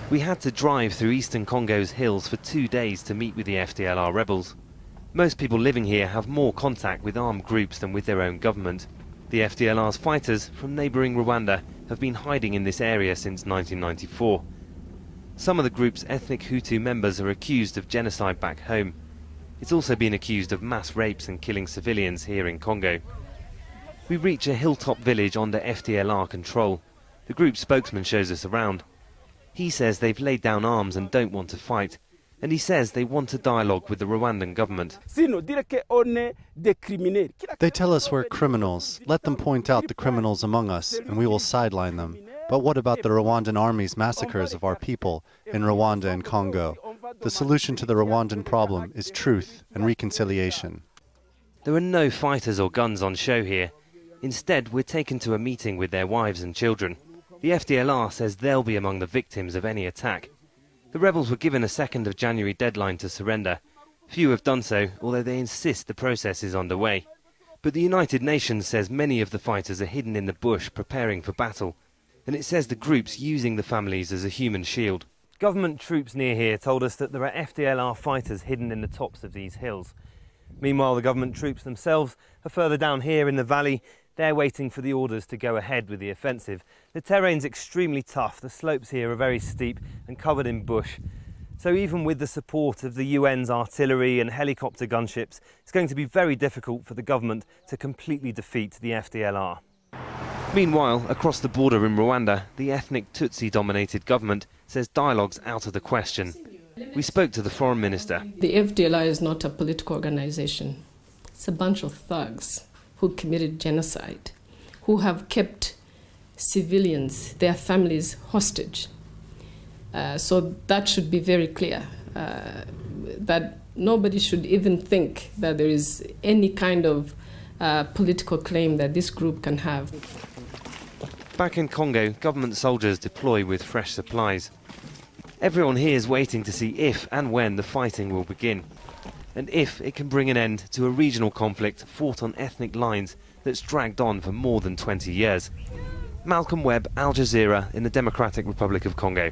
We had to drive through eastern Congo's hills for 2 days to meet with the FDLR rebels. Most people living here have more contact with armed groups than with their own government. The FDLR's fighters from neighbouring Rwanda have been hiding in this area since 1994. Some of the group's ethnic Hutu members are accused of genocide back home. It's also been accused of mass rapes and killing civilians here in Congo. We reach a hilltop village under FDLR control. The group's spokesman shows us around. He says they've laid down arms and don't want to fight. And he says they want a dialogue with the Rwandan government. They tell us we're criminals. Let them point out the criminals among us, and we will sideline them. But what about the Rwandan army's massacres of our people in Rwanda and Congo? The solution to the Rwandan problem is truth and reconciliation. There are no fighters or guns on show here. Instead, we're taken to a meeting with their wives and children. The FDLR says they'll be among the victims of any attack. The rebels were given a 2nd of January deadline to surrender. Few have done so, although they insist the process is underway. But the United Nations says many of the fighters are hidden in the bush preparing for battle. And it says the group's using the families as a human shield. Government troops near here told us that there are FDLR fighters hidden in the tops of these hills. Meanwhile, the government troops themselves are further down here in the valley. They're waiting for the orders to go ahead with the offensive. The terrain's extremely tough. The slopes here are very steep and covered in bush. So even with the support of the UN's artillery and helicopter gunships, it's going to be very difficult for the government to completely defeat the FDLR. Meanwhile, across the border in Rwanda, the ethnic Tutsi-dominated government says dialogue's out of the question. We spoke to the foreign minister. The FDLR is not a political organization. It's a bunch of thugs who committed genocide, who have kept civilians, their families, hostage. So that should be very clear, that nobody should even think that there is any kind of political claim that this group can have. Back in Congo, government soldiers deploy with fresh supplies. Everyone here is waiting to see if and when the fighting will begin, and if it can bring an end to a regional conflict fought on ethnic lines that's dragged on for more than 20 years. Webb, Al Jazeera in the Democratic Republic of Congo.